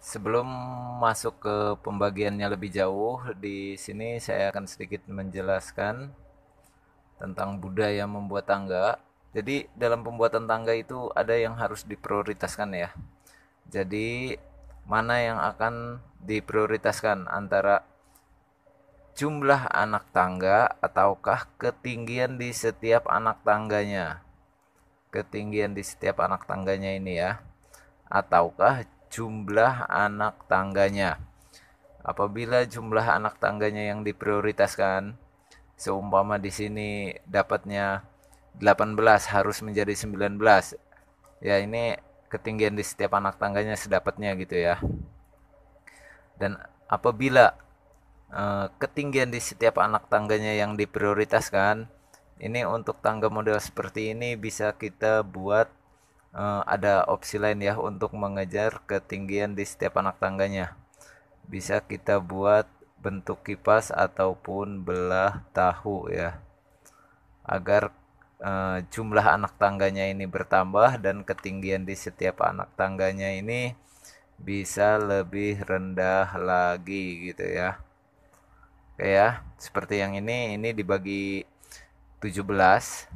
Sebelum masuk ke pembagiannya lebih jauh, di sini saya akan sedikit menjelaskan tentang budaya membuat tangga. Jadi, dalam pembuatan tangga itu ada yang harus diprioritaskan ya. Jadi, mana yang akan diprioritaskan antara jumlah anak tangga ataukah ketinggian di setiap anak tangganya? Ketinggian di setiap anak tangganya ini ya, ataukah jumlah anak tangganya? Apabila jumlah anak tangganya yang diprioritaskan, seumpama di sini dapatnya 18 harus menjadi 19. Ya, ini ketinggian di setiap anak tangganya sedapatnya gitu ya. Dan apabila ketinggian di setiap anak tangganya yang diprioritaskan, ini untuk tangga model seperti ini bisa kita buat ada opsi lain ya untuk mengejar ketinggian di setiap anak tangganya. Bisa kita buat bentuk kipas ataupun belah tahu ya, agar jumlah anak tangganya ini bertambah dan ketinggian di setiap anak tangganya ini bisa lebih rendah lagi gitu ya. Oke ya, seperti yang ini dibagi 17.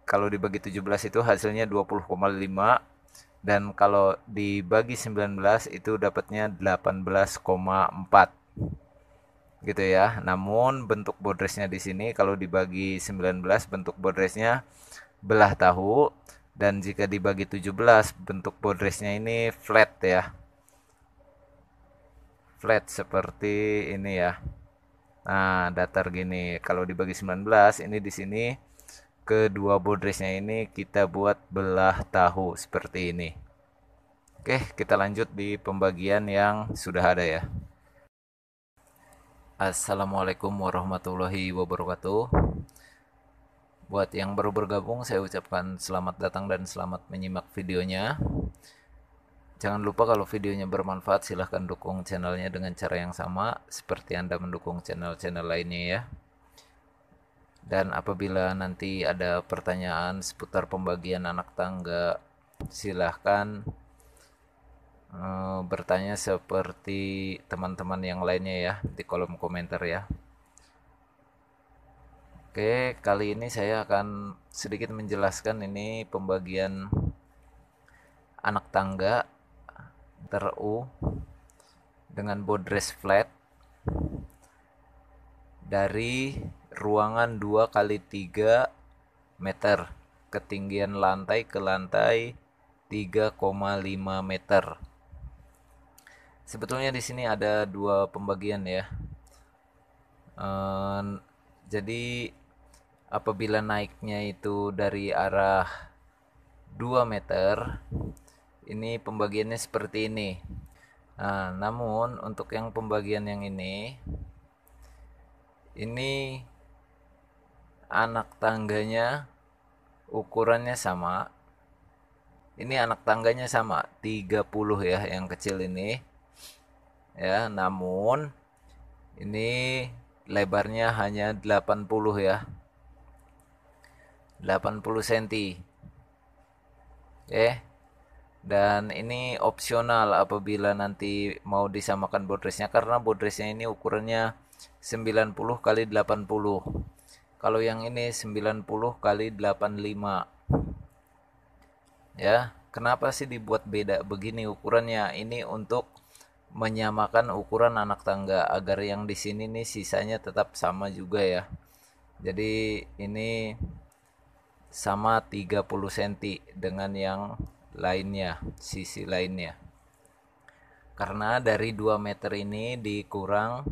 Kalau dibagi 17 itu hasilnya 20,5, dan kalau dibagi 19 itu dapatnya 18,4 gitu ya. Namun bentuk bodresnya di sini kalau dibagi 19 bentuk bodresnya belah tahu, dan jika dibagi 17 bentuk bodresnya ini flat ya. Flat seperti ini ya. Nah, datar gini. Kalau dibagi 19 ini di sini kedua bodresnya ini kita buat belah tahu seperti ini. Oke, kita lanjut di pembagian yang sudah ada ya. Assalamualaikum warahmatullahi wabarakatuh. Buat yang baru bergabung, saya ucapkan selamat datang dan selamat menyimak videonya. Jangan lupa kalau videonya bermanfaat, silahkan dukung channelnya dengan cara yang sama seperti Anda mendukung channel-channel lainnya ya. Dan apabila nanti ada pertanyaan seputar pembagian anak tangga, silahkan bertanya seperti teman-teman yang lainnya ya di kolom komentar ya. Oke, kali ini saya akan sedikit menjelaskan ini pembagian anak tangga ter-U dengan bodres flat dari ruangan 2 kali 3 meter, ketinggian lantai ke lantai 3,5 meter. Sebetulnya di sini ada dua pembagian ya. Jadi apabila naiknya itu dari arah 2 meter, ini pembagiannya seperti ini. Nah, namun untuk yang pembagian yang ini anak tangganya ukurannya sama. Ini anak tangganya sama, 30 ya yang kecil ini. Ya, namun ini lebarnya hanya 80 ya. 80 cm. Oke. Dan ini opsional apabila nanti mau disamakan bodresnya, karena bodresnya ini ukurannya 90 kali 80. Kalau yang ini 90 kali 85. Ya, kenapa sih dibuat beda begini ukurannya? Ini untuk menyamakan ukuran anak tangga agar yang di sini nih sisanya tetap sama juga ya. Jadi ini sama 30 cm dengan yang lainnya, sisi lainnya. Karena dari 2 meter ini dikurang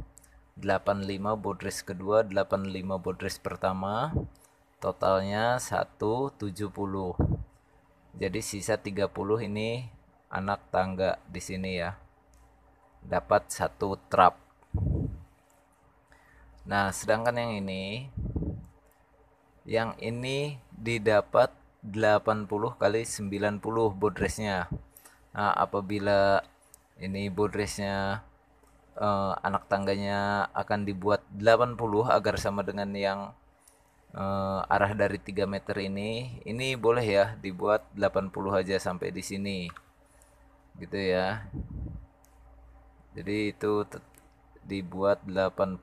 85 bodres kedua, 85 bodres pertama, totalnya 170. Jadi sisa 30 ini anak tangga di sini ya. Dapat satu trap. Nah, sedangkan yang ini didapat 80 kali 90 bodresnya. Nah, apabila ini bodresnya anak tangganya akan dibuat 80 agar sama dengan yang arah dari 3 meter ini boleh ya dibuat 80 aja sampai di sini. gitu ya. Jadi itu dibuat 80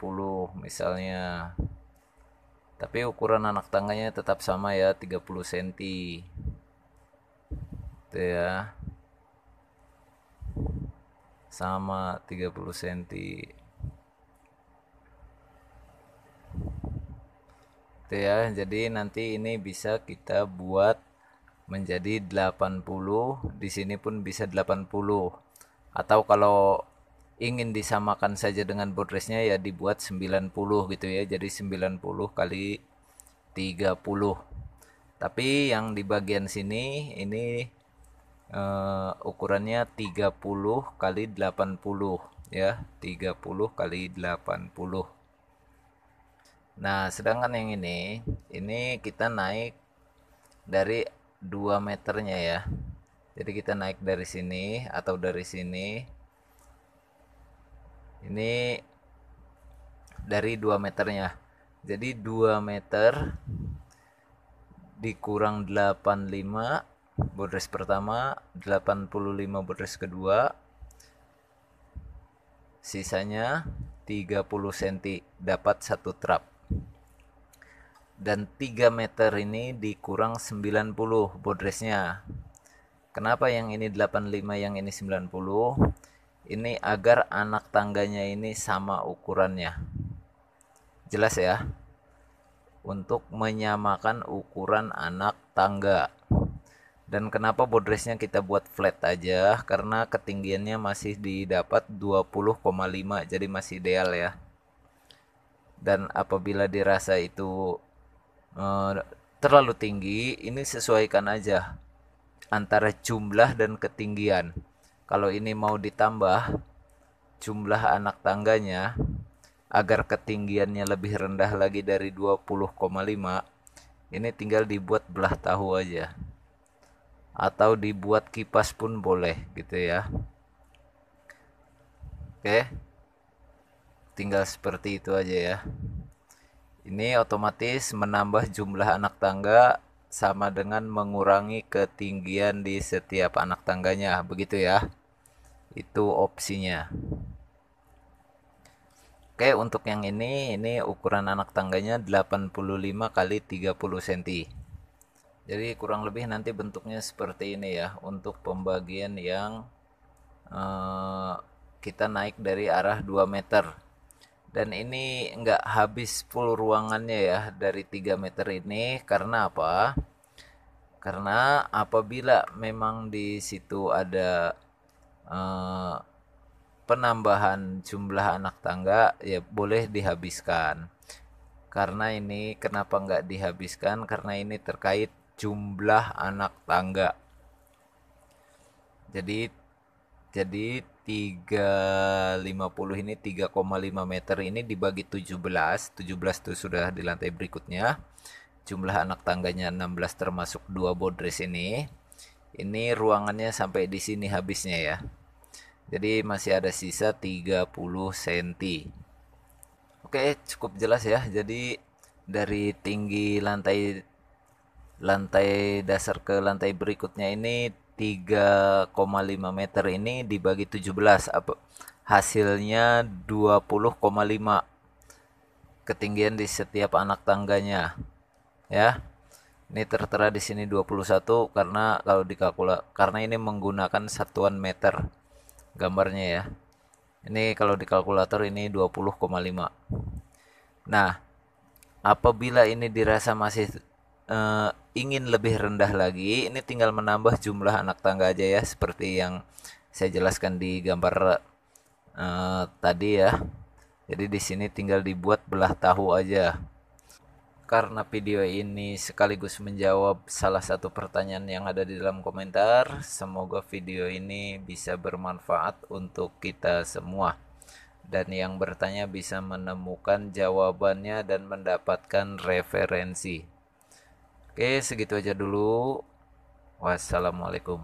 misalnya. Tapi ukuran anak tangganya tetap sama ya, 30 cm. Itu ya. Sama 30 cm. Itu ya. Jadi nanti ini bisa kita buat menjadi 80, di sini pun bisa 80. Atau kalau ingin disamakan saja dengan board race-nya ya dibuat 90 gitu ya. Jadi 90 kali 30. Tapi yang di bagian sini ini ukurannya 30 kali 80 ya, 30 kali 80. Nah, sedangkan yang ini kita naik dari 2 meternya ya. Jadi kita naik dari sini atau dari sini. Ini dari 2 meternya. Jadi 2 meter dikurang 85 boardrest pertama, 85 boardrest kedua, sisanya 30 cm dapat 1 trap. Dan 3 meter ini dikurang 90 boardrestnya. Kenapa yang ini 85 yang ini 90? Ini agar anak tangganya ini sama ukurannya. Jelas ya? Untuk menyamakan ukuran anak tangga. Dan kenapa boardrestnya kita buat flat aja? Karena ketinggiannya masih didapat 20,5, jadi masih ideal ya. Dan apabila dirasa itu terlalu tinggi, ini sesuaikan aja antara jumlah dan ketinggian. Kalau ini mau ditambah jumlah anak tangganya agar ketinggiannya lebih rendah lagi dari 20,5, ini tinggal dibuat belah tahu aja. Atau dibuat kipas pun boleh gitu ya. Oke. Tinggal seperti itu aja ya. Ini otomatis menambah jumlah anak tangga sama dengan mengurangi ketinggian di setiap anak tangganya, begitu ya. Itu opsinya. Oke, untuk yang ini ukuran anak tangganya 85 kali 30 cm. Jadi kurang lebih nanti bentuknya seperti ini ya, untuk pembagian yang kita naik dari arah 2 meter. Dan ini nggak habis full ruangannya ya dari 3 meter ini. Karena apa? Karena apabila memang di situ ada penambahan jumlah anak tangga, ya boleh dihabiskan. Karena ini kenapa nggak dihabiskan? Karena ini terkait jumlah anak tangga. Jadi 350 ini 3,5 meter ini dibagi 17. 17 itu sudah di lantai berikutnya. Jumlah anak tangganya 16 termasuk 2 boardrest ini. Ini ruangannya sampai di sini habisnya ya. Jadi masih ada sisa 30 cm. Oke, cukup jelas ya. Jadi dari tinggi lantai dasar ke lantai berikutnya ini 3,5 meter ini dibagi 17, hasilnya 20,5 ketinggian di setiap anak tangganya ya. Ini tertera di sini 21 karena kalau karena ini menggunakan satuan meter gambarnya ya. Ini kalau di kalkulator ini 20,5. Nah, apabila ini dirasa masih ingin lebih rendah lagi, ini tinggal menambah jumlah anak tangga aja ya, seperti yang saya jelaskan di gambar tadi ya. Jadi di sini tinggal dibuat belah tahu aja. Karena video ini sekaligus menjawab salah satu pertanyaan yang ada di dalam komentar, semoga video ini bisa bermanfaat untuk kita semua. Dan yang bertanya bisa menemukan jawabannya dan mendapatkan referensi. Oke, segitu aja dulu. Wassalamualaikum.